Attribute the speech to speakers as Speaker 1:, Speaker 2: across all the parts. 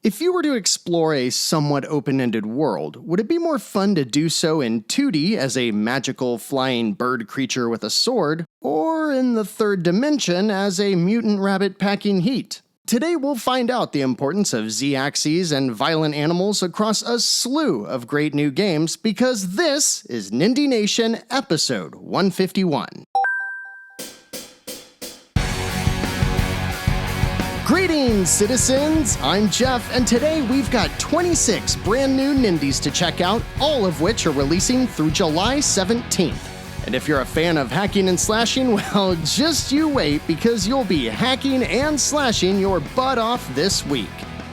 Speaker 1: If you were to explore a somewhat open-ended world, would it be more fun to do so in 2D as a magical flying bird creature with a sword, or in the third dimension as a mutant rabbit packing heat? Today we'll find out the importance of Z-axes and violent animals across a slew of great new games, because this is Nindy Nation episode 151. Greetings, citizens! I'm Jeff, and today we've got 26 brand new Nindies to check out, all of which are releasing through July 17th. And if you're a fan of hacking and slashing, well, just you wait, because you'll be hacking and slashing your butt off this week.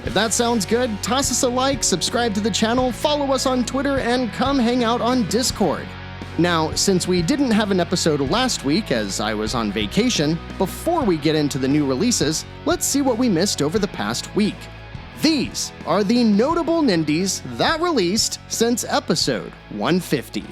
Speaker 1: If that sounds good, toss us a like, subscribe to the channel, follow us on Twitter, and come hang out on Discord. Now, since we didn't have an episode last week as I was on vacation, before we get into the new releases, let's see what we missed over the past week. These are the notable Nindies that released since episode 150.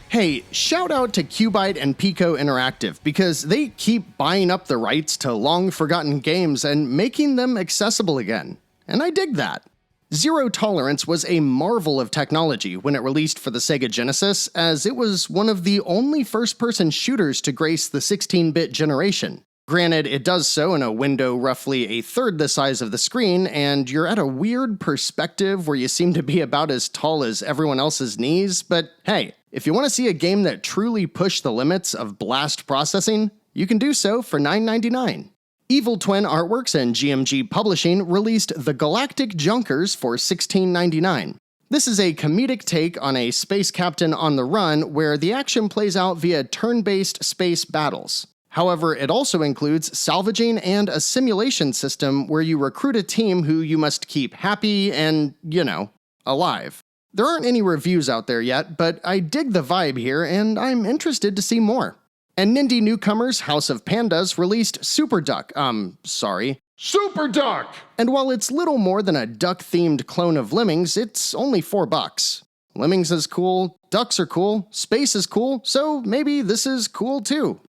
Speaker 1: Hey, shout out to Qbyte and Pico Interactive because they keep buying up the rights to long-forgotten games and making them accessible again. And I dig that. Zero Tolerance was a marvel of technology when it released for the Sega Genesis, as it was one of the only first-person shooters to grace the 16-bit generation. Granted, it does so in a window roughly a third the size of the screen, and you're at a weird perspective where you seem to be about as tall as everyone else's knees, but hey, if you want to see a game that truly pushed the limits of blast processing, you can do so for $9.99. Evil Twin Artworks and GMG Publishing released The Galactic Junkers for $16.99. This is a comedic take on a space captain on the run where the action plays out via turn-based space battles. However, it also includes salvaging and a simulation system where you recruit a team who you must keep happy and, alive. There aren't any reviews out there yet, but I dig the vibe here and I'm interested to see more. And Nindy newcomers House of Pandas released Super Duck. Super Duck! And while it's little more than a duck-themed clone of Lemmings, it's only $4. Lemmings is cool, ducks are cool, space is cool, so maybe this is cool too.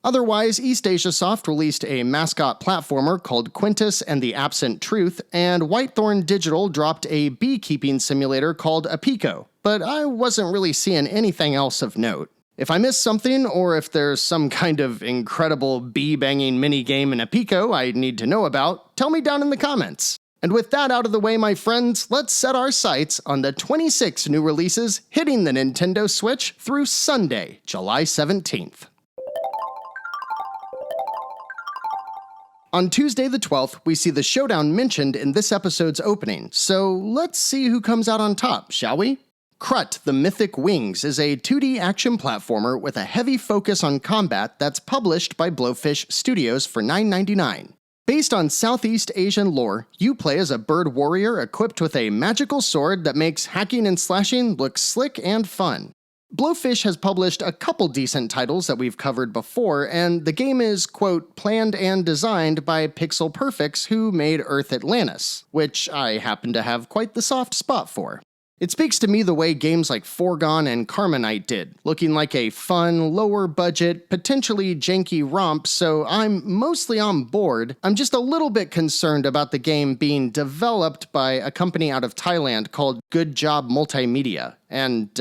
Speaker 1: Otherwise, East Asia Soft released a mascot platformer called Quintus and the Absent Truth, and Whitethorn Digital dropped a beekeeping simulator called Apico, but I wasn't really seeing anything else of note. If I missed something, or if there's some kind of incredible bee-banging minigame in Apico I need to know about, tell me down in the comments. And with that out of the way, my friends, let's set our sights on the 26 new releases hitting the Nintendo Switch through Sunday, July 17th. On Tuesday the 12th, we see the showdown mentioned in this episode's opening, so let's see who comes out on top, shall we? Krut, the Mythic Wings is a 2D action platformer with a heavy focus on combat that's published by Blowfish Studios for $9.99. Based on Southeast Asian lore, you play as a bird warrior equipped with a magical sword that makes hacking and slashing look slick and fun. Blowfish has published a couple decent titles that we've covered before, and the game is, quote, planned and designed by Pixel Perfects who made Earth Atlantis, which I happen to have quite the soft spot for. It speaks to me the way games like Foregone and Nite did, looking like a fun, lower-budget, potentially janky romp, so I'm mostly on board. I'm just a little bit concerned about the game being developed by a company out of Thailand called Good Job Multimedia, and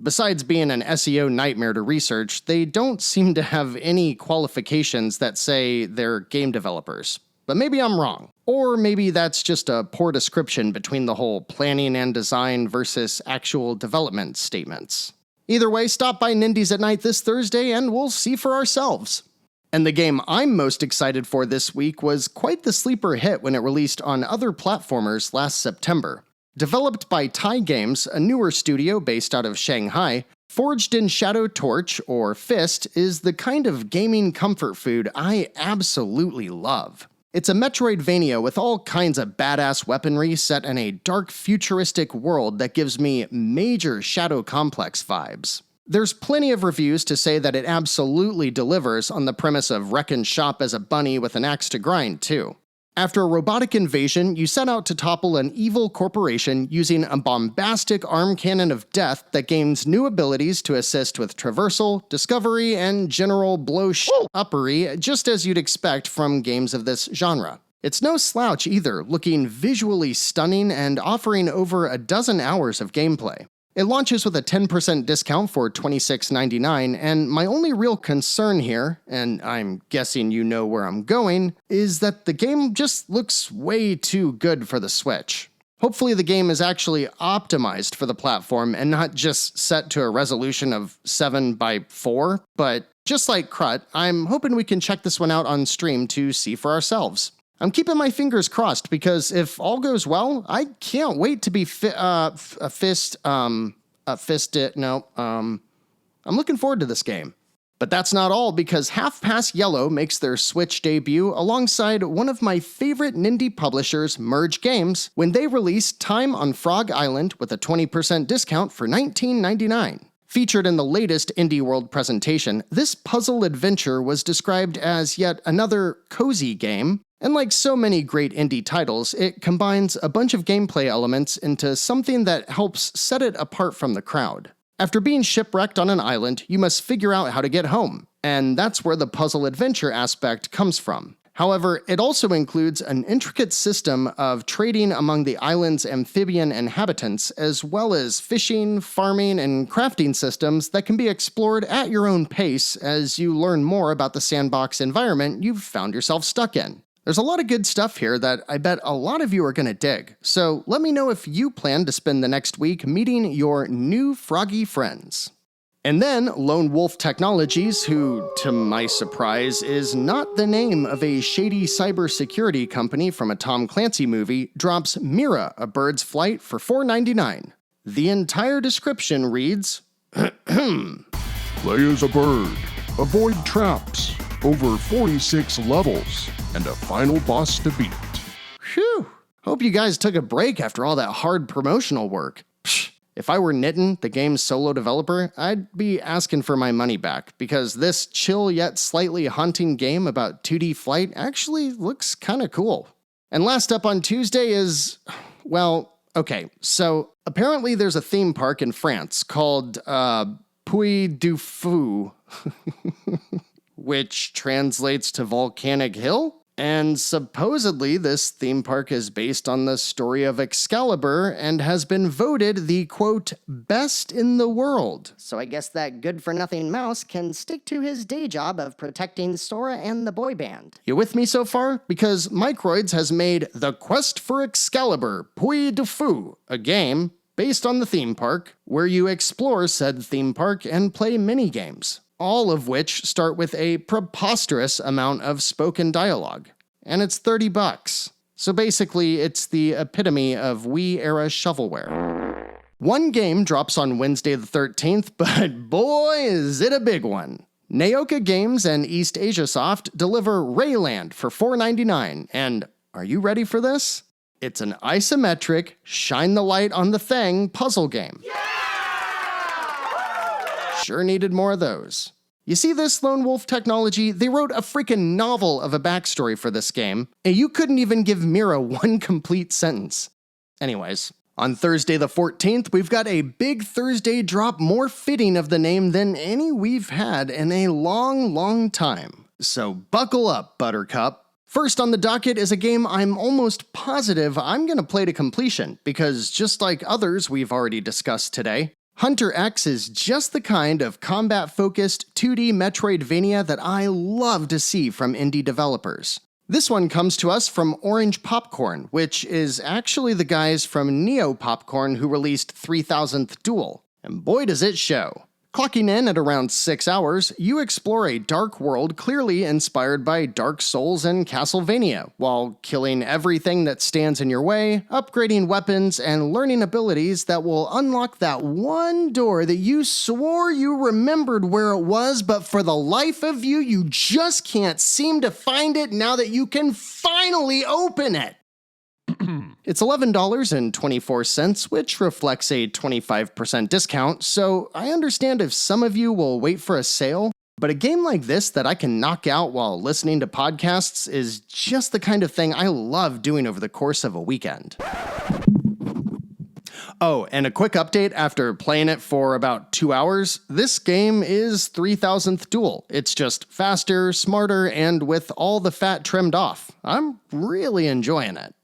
Speaker 1: besides being an SEO nightmare to research, they don't seem to have any qualifications that say they're game developers. But maybe I'm wrong. Or maybe that's just a poor description between the whole planning and design versus actual development statements. Either way, stop by Nindies at Night this Thursday and we'll see for ourselves. And the game I'm most excited for this week was quite the sleeper hit when it released on other platformers last September. Developed by Thai Games, a newer studio based out of Shanghai, Forged in Shadow Torch, or F.I.S.T, is the kind of gaming comfort food I absolutely love. It's a Metroidvania with all kinds of badass weaponry set in a dark futuristic world that gives me major Shadow Complex vibes. There's plenty of reviews to say that it absolutely delivers on the premise of wreck and shop as a bunny with an axe to grind, too. After a robotic invasion, you set out to topple an evil corporation using a bombastic arm cannon of death that gains new abilities to assist with traversal, discovery, and general blow-uppery, just as you'd expect from games of this genre. It's no slouch either, looking visually stunning and offering over a dozen hours of gameplay. It launches with a 10% discount for $26.99, and my only real concern here, and I'm guessing you know where I'm going, is that the game just looks way too good for the Switch. Hopefully the game is actually optimized for the platform and not just set to a resolution of 7:4, but just like Krut, I'm hoping we can check this one out on stream to see for ourselves. I'm keeping my fingers crossed because if all goes well, I can't wait to be I'm looking forward to this game. But that's not all, because Half Past Yellow makes their Switch debut alongside one of my favorite Nindie publishers, Merge Games, when they released Time on Frog Island with a 20% discount for $19.99. Featured in the latest Indie World presentation, this puzzle adventure was described as yet another cozy game. And like so many great indie titles, it combines a bunch of gameplay elements into something that helps set it apart from the crowd. After being shipwrecked on an island, you must figure out how to get home, and that's where the puzzle adventure aspect comes from. However, it also includes an intricate system of trading among the island's amphibian inhabitants, as well as fishing, farming, and crafting systems that can be explored at your own pace as you learn more about the sandbox environment you've found yourself stuck in. There's a lot of good stuff here that I bet a lot of you are gonna dig, so let me know if you plan to spend the next week meeting your new froggy friends. And then Lone Wolf Technologies, who, to my surprise, is not the name of a shady cybersecurity company from a Tom Clancy movie, drops Mira, a Bird's Flight for $4.99. The entire description reads,
Speaker 2: Play as a bird, avoid traps, over 46 levels, and a final boss to beat.
Speaker 1: Phew! Hope you guys took a break after all that hard promotional work. Psh, if I were Nitten, the game's solo developer, I'd be asking for my money back, because this chill yet slightly haunting game about 2D flight actually looks kinda cool. And last up on Tuesday is, well, okay, so apparently there's a theme park in France called, Puy du Fou, which translates to Volcanic Hill? And supposedly this theme park is based on the story of Excalibur and has been voted the, quote, best in the world.
Speaker 3: So I guess that good-for-nothing mouse can stick to his day job of protecting Sora and the boy band.
Speaker 1: You with me so far? Because Microids has made The Quest for Excalibur, Puy du Fou, a game based on the theme park, where you explore said theme park and play mini-games, all of which start with a preposterous amount of spoken dialogue. And it's $30. So basically, it's the epitome of Wii-era shovelware. One game drops on Wednesday the 13th, but boy, is it a big one. Naoka Games and East Asia Soft deliver Rayland for $4.99, and are you ready for this? It's an isometric, shine the light on the thing puzzle game. Sure needed more of those. You see this, Lone Wolf Technology? They wrote a freaking novel of a backstory for this game, and you couldn't even give Mira one complete sentence. Anyways, on Thursday the 14th, we've got a big Thursday drop more fitting of the name than any we've had in a long, long time. So buckle up, Buttercup. First on the docket is a game I'm almost positive I'm gonna play to completion, because just like others we've already discussed today, Hunter X is just the kind of combat-focused 2D Metroidvania that I love to see from indie developers. This one comes to us from Orange Popcorn, which is actually the guys from Neo Popcorn who released 3000th Duel, and boy does it show. Clocking in at around 6 hours, you explore a dark world clearly inspired by Dark Souls and Castlevania, while killing everything that stands in your way, upgrading weapons, and learning abilities that will unlock that one door that you swore you remembered where it was, but for the life of you, you just can't seem to find it now that you can finally open it. It's $11.24, which reflects a 25% discount, so I understand if some of you will wait for a sale, But a game like this that I can knock out while listening to podcasts is just the kind of thing I love doing over the course of a weekend. Oh, and a quick update after playing it for about 2 hours, this game is 3000th Duel. It's just faster, smarter, and with all the fat trimmed off. I'm really enjoying it.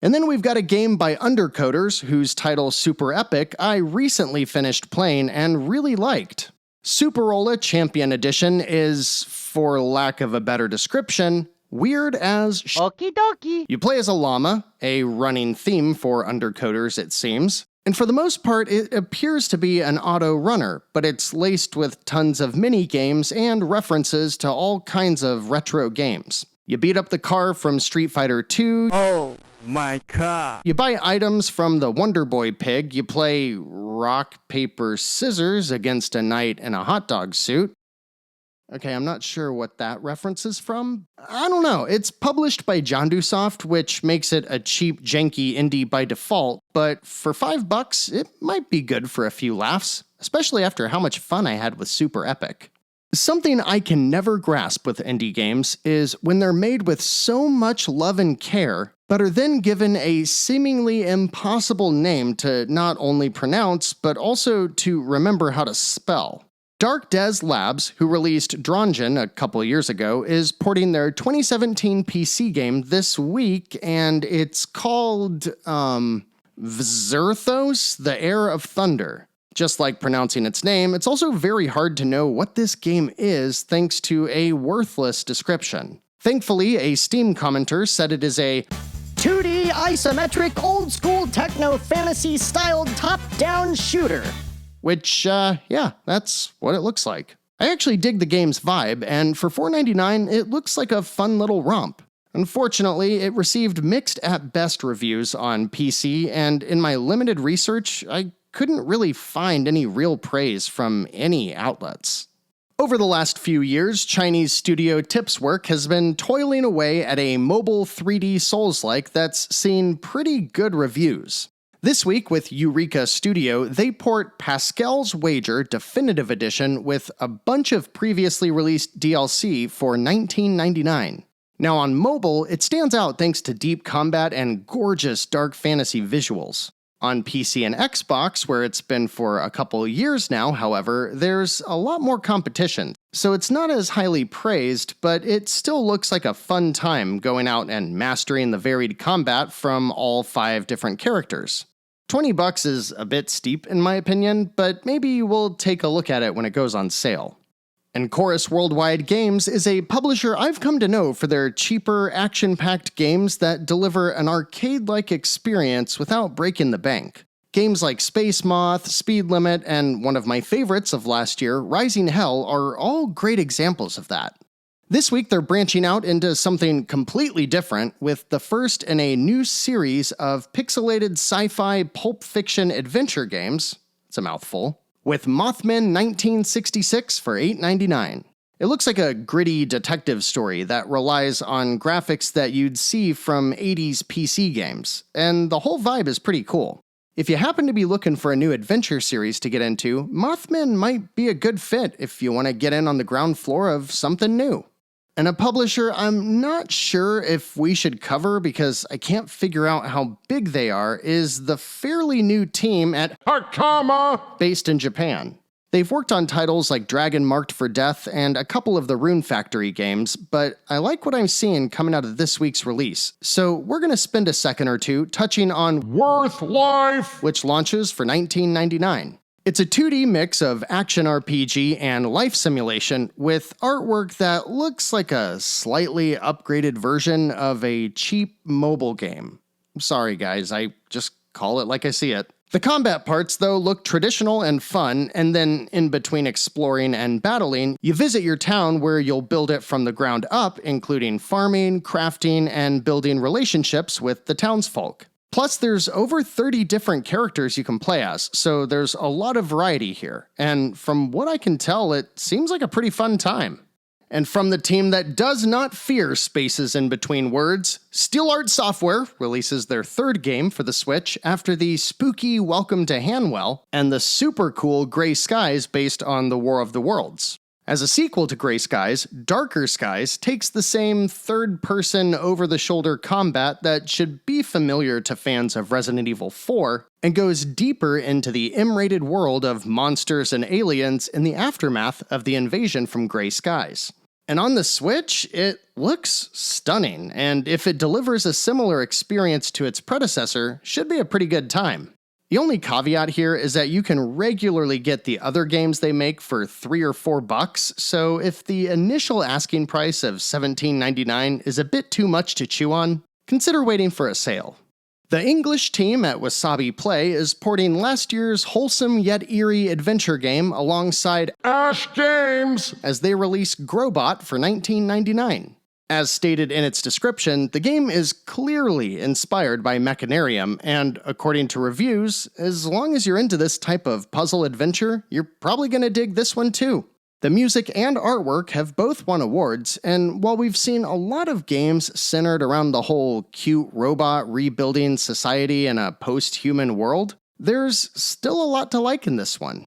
Speaker 1: And then we've got a game by Undercoders, whose title Super Epic I recently finished playing and really liked. Superola Champion Edition is, for lack of a better description, weird as
Speaker 4: Okie dokie.
Speaker 1: You play as a llama, a running theme for Undercoders it seems. And for the most part, it appears to be an auto runner, but it's laced with tons of mini-games and references to all kinds of retro games. You beat up the car from Street Fighter 2.
Speaker 4: Oh my god.
Speaker 1: You buy items from the Wonder Boy pig. You play rock, paper, scissors against a knight in a hot dog suit. Okay, I'm not sure what that reference is from. I don't know. It's published by Jandusoft, which makes it a cheap, janky indie by default, but for $5, it might be good for a few laughs, especially after how much fun I had with Super Epic. Something I can never grasp with indie games is when they're made with so much love and care, but are then given a seemingly impossible name to not only pronounce, but also to remember how to spell. Dark Des Labs, who released Drongen a couple years ago, is porting their 2017 PC game this week, and it's called, Zerthos, the Heir of Thunder. Just like pronouncing its name, it's also very hard to know what this game is thanks to a worthless description. Thankfully, a Steam commenter said it is a
Speaker 3: 2D isometric old school techno fantasy styled top-down shooter.
Speaker 1: Which, yeah, that's what it looks like. I actually dig the game's vibe, and for $4.99, it looks like a fun little romp. Unfortunately, it received mixed at best reviews on PC, and in my limited research, I couldn't really find any real praise from any outlets. Over the last few years, Chinese studio Tipswork has been toiling away at a mobile 3D Souls-like that's seen pretty good reviews. This week with Eureka Studio, they port Pascal's Wager Definitive Edition with a bunch of previously released DLC for $19.99. Now on mobile, it stands out thanks to deep combat and gorgeous dark fantasy visuals. On PC and Xbox, where it's been for a couple years now, however, there's a lot more competition, so it's not as highly praised, but it still looks like a fun time going out and mastering the varied combat from all 5 different characters. $20 is a bit steep in my opinion, but maybe we'll take a look at it when it goes on sale. And Chorus Worldwide Games is a publisher I've come to know for their cheaper, action-packed games that deliver an arcade-like experience without breaking the bank. Games like Space Moth, Speed Limit, and one of my favorites of last year, Rising Hell, are all great examples of that. This week they're branching out into something completely different with the first in a new series of pixelated sci-fi pulp fiction adventure games, it's a mouthful, with Mothman 1966 for $8.99. It looks like a gritty detective story that relies on graphics that you'd see from 80s PC games, and the whole vibe is pretty cool. If you happen to be looking for a new adventure series to get into, Mothman might be a good fit if you want to get in on the ground floor of something new. And a publisher I'm not sure if we should cover because I can't figure out how big they are is the fairly new team at
Speaker 2: Hakama!
Speaker 1: based in Japan. They've worked on titles like Dragon Marked for Death and a couple of the Rune Factory games, but I like what I'm seeing coming out of this week's release, so we're going to spend a second or two touching on
Speaker 2: Worth Life!
Speaker 1: which launches for $19.99. It's a 2D mix of action RPG and life simulation with artwork that looks like a slightly upgraded version of a cheap mobile game. Sorry guys, I just call it like I see it. The combat parts, though, look traditional and fun, and then in between exploring and battling, you visit your town where you'll build it from the ground up, including farming, crafting, and building relationships with the townsfolk. Plus, there's over 30 different characters you can play as, so there's a lot of variety here, and from what I can tell, it seems like a pretty fun time. And from the team that does not fear spaces in between words, Steel Art Software releases their 3rd game for the Switch after the spooky Welcome to Handwell and the super cool Gray Skies based on the War of the Worlds. As a sequel to Gray Skies, Darker Skies takes the same third-person, over-the-shoulder combat that should be familiar to fans of Resident Evil 4, and goes deeper into the M-rated world of monsters and aliens in the aftermath of the invasion from Gray Skies. And on the Switch, it looks stunning, and if it delivers a similar experience to its predecessor, should be a pretty good time. The only caveat here is that you can regularly get the other games they make for $3 or $4, so if the initial asking price of $17.99 is a bit too much to chew on, consider waiting for a sale. The English team at Wasabi Play is porting last year's wholesome yet eerie adventure game alongside
Speaker 2: Ash Games!
Speaker 1: as they release Grobot for $19.99. As stated in its description, the game is clearly inspired by Mechanarium, and according to reviews, as long as you're into this type of puzzle adventure, you're probably gonna dig this one too. The music and artwork have both won awards, and while we've seen a lot of games centered around the whole cute robot rebuilding society in a post-human world, there's still a lot to like in this one.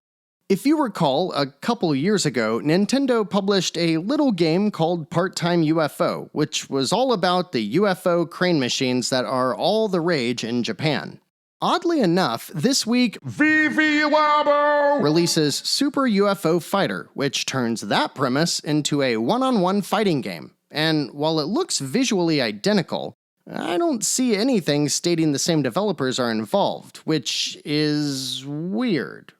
Speaker 1: If you recall, a couple years ago, Nintendo published a little game called Part-Time UFO, which was all about the UFO crane machines that are all the rage in Japan. Oddly enough, this week,
Speaker 2: Vivi Labo!
Speaker 1: releases Super UFO Fighter, which turns that premise into a one-on-one fighting game. And while it looks visually identical, I don't see anything stating the same developers are involved, which is weird,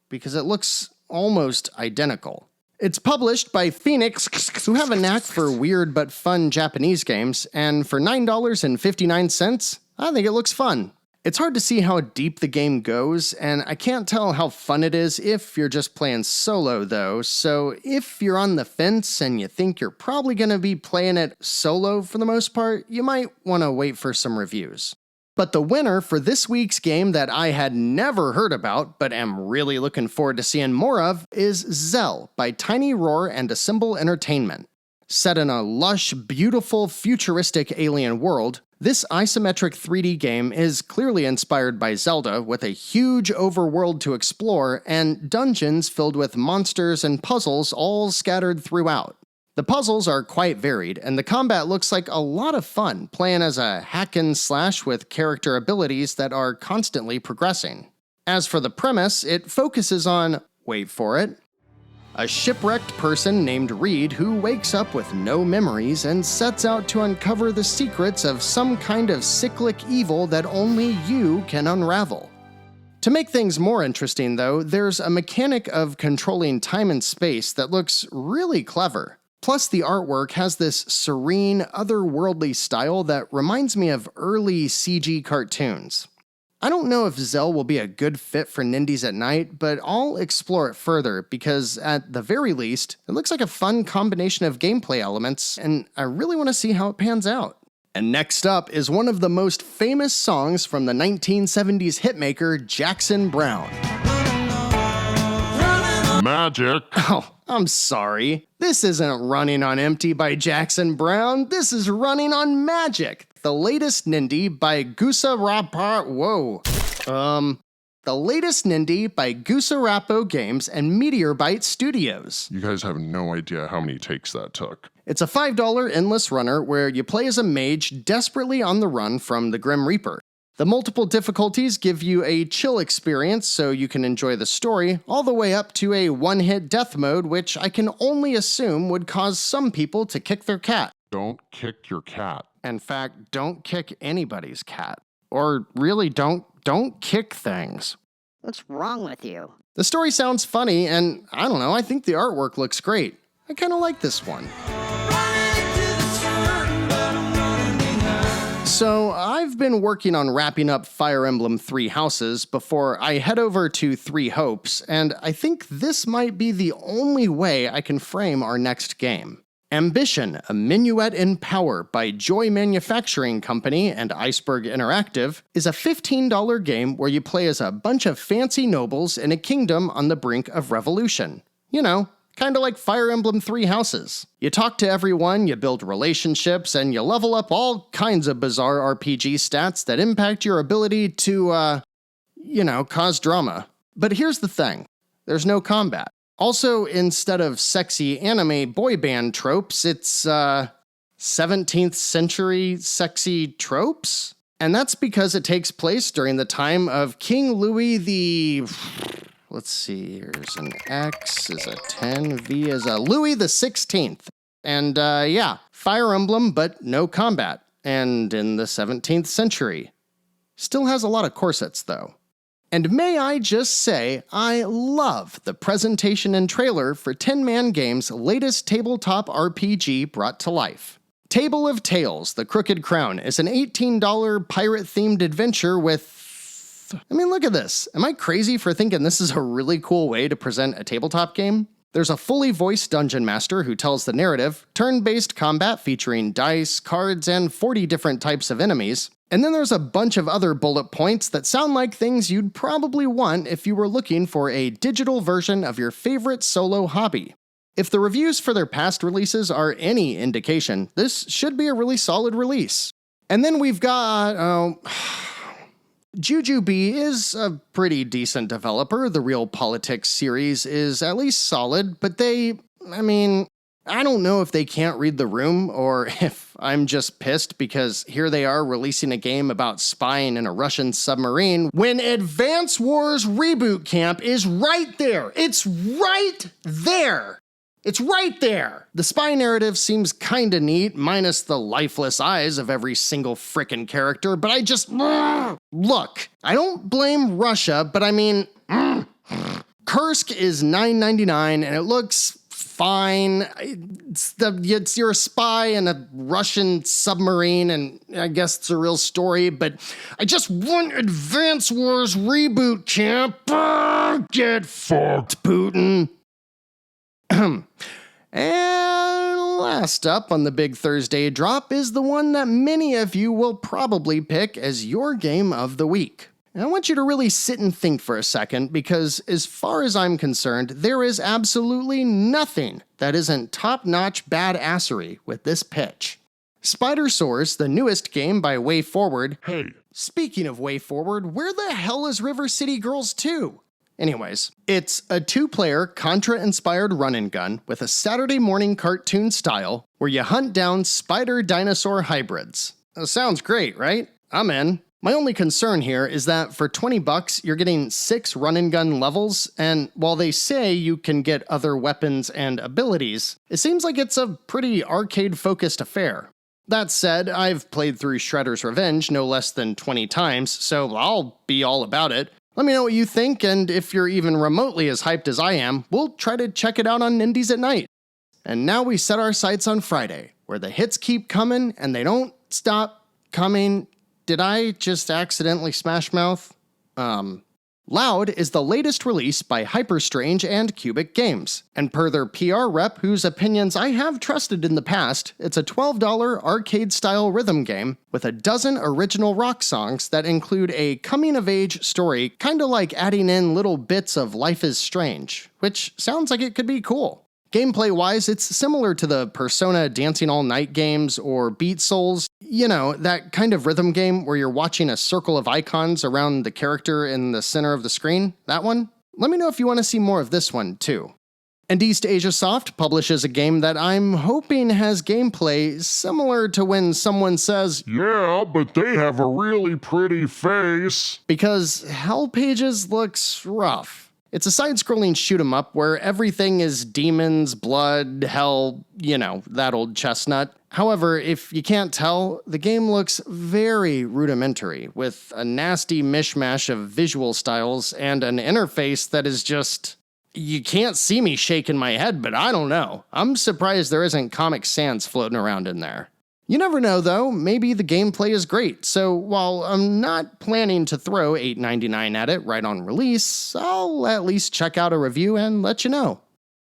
Speaker 1: because it looks almost identical. It's published by Phoenix, who have a knack for weird but fun Japanese games, and for $9.59, I think it looks fun. It's hard to see how deep the game goes, and I can't tell how fun it is if you're just playing solo though, so if you're on the fence and you think you're probably going to be playing it solo for the most part, you might want to wait for some reviews. But the winner for this week's game that I had never heard about, but am really looking forward to seeing more of, is Zell by Tiny Roar and Assemble Entertainment. Set in a lush, beautiful, futuristic alien world, this isometric 3D game is clearly inspired by Zelda, with a huge overworld to explore and dungeons filled with monsters and puzzles all scattered throughout. The puzzles are quite varied, and the combat looks like a lot of fun, playing as a hack and slash with character abilities that are constantly progressing. As for the premise, it focuses on, wait for it, a shipwrecked person named Reed who wakes up with no memories and sets out to uncover the secrets of some kind of cyclic evil that only you can unravel. To make things more interesting though, there's a mechanic of controlling time and space that looks really clever. Plus, the artwork has this serene, otherworldly style that reminds me of early CG cartoons. I don't know if Zell will be a good fit for Nindies at Nite, but I'll explore it further because, at the very least, it looks like a fun combination of gameplay elements, and I really want to see how it pans out. And next up is one of the most famous songs from the 1970s hitmaker Jackson Browne.
Speaker 2: Magic.
Speaker 1: Oh, I'm sorry. This isn't Running on Empty by Jackson Browne. This is Running on Magic, the latest Nindie by The latest Nindie by Gusarapo Games and Meteorbyte Studios.
Speaker 2: You guys have no idea how many takes that took.
Speaker 1: It's a $5 endless runner where you play as a mage desperately on the run from the Grim Reaper. The multiple difficulties give you a chill experience so you can enjoy the story, all the way up to a one-hit death mode, which I can only assume would cause some people to kick their cat.
Speaker 2: Don't kick your cat.
Speaker 1: In fact, don't kick anybody's cat. Or really, don't kick things.
Speaker 3: What's wrong with you?
Speaker 1: The story sounds funny, and I don't know, I think the artwork looks great. I kinda like this one. So, I've been working on wrapping up Fire Emblem Three Houses before I head over to Three Hopes, and I think this might be the only way I can frame our next game. Ambition, a Minuet in Power by Joy Manufacturing Company and Iceberg Interactive, is a $15 game where you play as a bunch of fancy nobles in a kingdom on the brink of revolution. You know, kinda like Fire Emblem Three Houses. You talk to everyone, you build relationships, and you level up all kinds of bizarre RPG stats that impact your ability to, cause drama. But here's the thing. There's no combat. Also, instead of sexy anime boy band tropes, it's 17th century sexy tropes? And that's because it takes place during the time of King Louis the... Let's see, here's an X is a 10, V is a Louis the 16th. And yeah, Fire Emblem, but no combat. And in the 17th century. Still has a lot of corsets, though. And may I just say, I love the presentation and trailer for Tin Man Games' latest tabletop RPG brought to life. Table of Tales, The Crooked Crown is an $18 pirate-themed adventure with... I mean, look at this. Am I crazy for thinking this is a really cool way to present a tabletop game? There's a fully voiced dungeon master who tells the narrative, turn-based combat featuring dice, cards, and 40 different types of enemies, and then there's a bunch of other bullet points that sound like things you'd probably want if you were looking for a digital version of your favorite solo hobby. If the reviews for their past releases are any indication, this should be a really solid release. And then we've got, Jujubee is a pretty decent developer. The Real Politics series is at least solid, but I don't know if they can't read the room or if I'm just pissed because here they are releasing a game about spying in a Russian submarine when Advance Wars Reboot Camp is right there. It's right there. It's right there! The spy narrative seems kinda neat, minus the lifeless eyes of every single frickin' character, but I just... Look, I don't blame Russia, but I mean... Kursk is $9.99 and it looks fine. You're a spy in a Russian submarine, and I guess it's a real story, but I just want Advance Wars Reboot Camp. Get fucked, Putin. And last up on the big Thursday drop is the one that many of you will probably pick as your game of the week. And I want you to really sit and think for a second because as far as I'm concerned, there is absolutely nothing that isn't top-notch badassery with this pitch. Spidersaurs, the newest game by WayForward.
Speaker 2: Hey.
Speaker 1: Speaking of WayForward, where the hell is River City Girls 2? Anyways, it's a two-player Contra-inspired run-and-gun with a Saturday morning cartoon style where you hunt down spider-dinosaur hybrids. Sounds great, right? I'm in. My only concern here is that for $20, you're getting 6 run-and-gun levels, and while they say you can get other weapons and abilities, it seems like it's a pretty arcade-focused affair. That said, I've played through Shredder's Revenge no less than 20 times, so I'll be all about it. Let me know what you think, and if you're even remotely as hyped as I am, we'll try to check it out on Nindies at night. And now we set our sights on Friday, where the hits keep coming and they don't stop coming. Did I just accidentally smash mouth? Loud is the latest release by Hyperstrange and Cubic Games, and per their PR rep, whose opinions I have trusted in the past, it's a $12 arcade-style rhythm game with a dozen original rock songs that include a coming-of-age story, kinda like adding in little bits of Life is Strange, which sounds like it could be cool. Gameplay-wise, it's similar to the Persona Dancing All Night games or Beat Souls. You know, that kind of rhythm game where you're watching a circle of icons around the character in the center of the screen. That one? Let me know if you want to see more of this one, too. And East Asia Soft publishes a game that I'm hoping has gameplay similar to when someone says,
Speaker 2: "Yeah, but they have a really pretty face."
Speaker 1: Because Hell Pages looks rough. It's a side-scrolling shoot-'em-up where everything is demons, blood, hell, you know, that old chestnut. However, if you can't tell, the game looks very rudimentary, with a nasty mishmash of visual styles and an interface that is just... You can't see me shaking my head, but I don't know. I'm surprised there isn't Comic Sans floating around in there. You never know, though. Maybe the gameplay is great, so while I'm not planning to throw $8.99 at it right on release, I'll at least check out a review and let you know.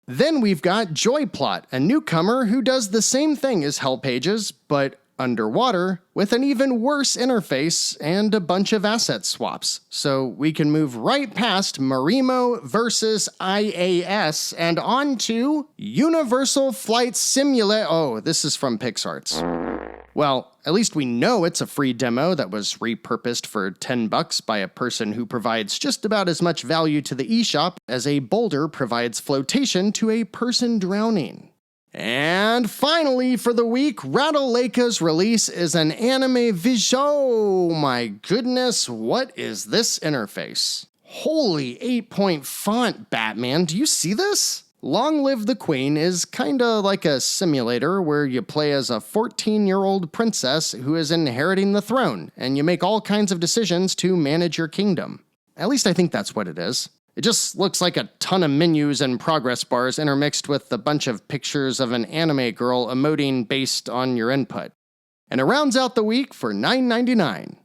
Speaker 1: Then we've got Joyplot, a newcomer who does the same thing as Hell Pages, but underwater, with an even worse interface and a bunch of asset swaps. So we can move right past Marimo versus IAS and on to Universal Flight Simulator. Oh, this is from PixArts. Well, at least we know it's a free demo that was repurposed for $10 by a person who provides just about as much value to the eShop as a boulder provides flotation to a person drowning. And finally for the week, Rattlelake's release is an anime visual. Oh my goodness, what is this interface? Holy 8-point font, Batman, do you see this? Long Live the Queen is kinda like a simulator where you play as a 14-year-old princess who is inheriting the throne, and you make all kinds of decisions to manage your kingdom. At least I think that's what it is. It just looks like a ton of menus and progress bars intermixed with a bunch of pictures of an anime girl emoting based on your input. And it rounds out the week for $9.99.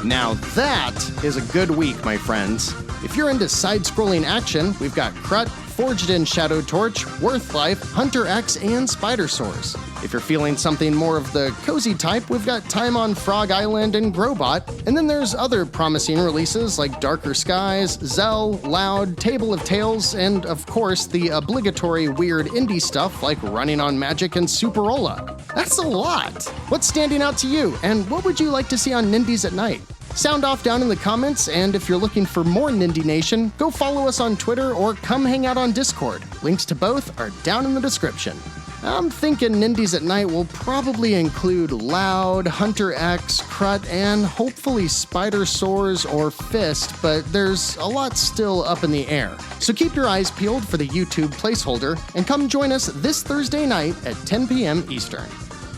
Speaker 1: Now that is a good week, my friends. If you're into side-scrolling action, we've got Krut, Forged in Shadow Torch, Worth Life, Hunter X, and Spidersaurs. If you're feeling something more of the cozy type, we've got Time on Frog Island and Grobot, and then there's other promising releases like Darker Skies, Zell, Loud, Table of Tales, and of course the obligatory weird indie stuff like Running on Magic and Superola. That's a lot! What's standing out to you, and what would you like to see on Nindies at night? Sound off down in the comments, and if you're looking for more Nindie Nation, go follow us on Twitter or come hang out on Discord. Links to both are down in the description. I'm thinking Nindies at Night will probably include Loud, Hunter X, Krut, and hopefully Spidersaurs or F.I.S.T, but there's a lot still up in the air. So keep your eyes peeled for the YouTube placeholder, and come join us this Thursday night at 10 p.m. Eastern.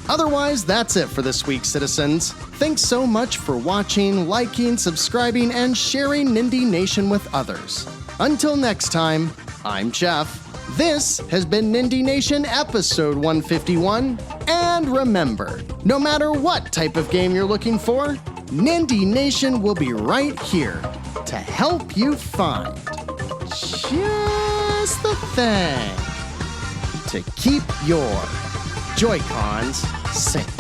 Speaker 1: Otherwise, that's it for this week, citizens. Thanks so much for watching, liking, subscribing, and sharing Nindie Nation with others. Until next time, I'm Jeff. This has been Nindie Nation episode 151. And remember, no matter what type of game you're looking for, Nindie Nation will be right here to help you find just the thing to keep your Joy-Cons sync.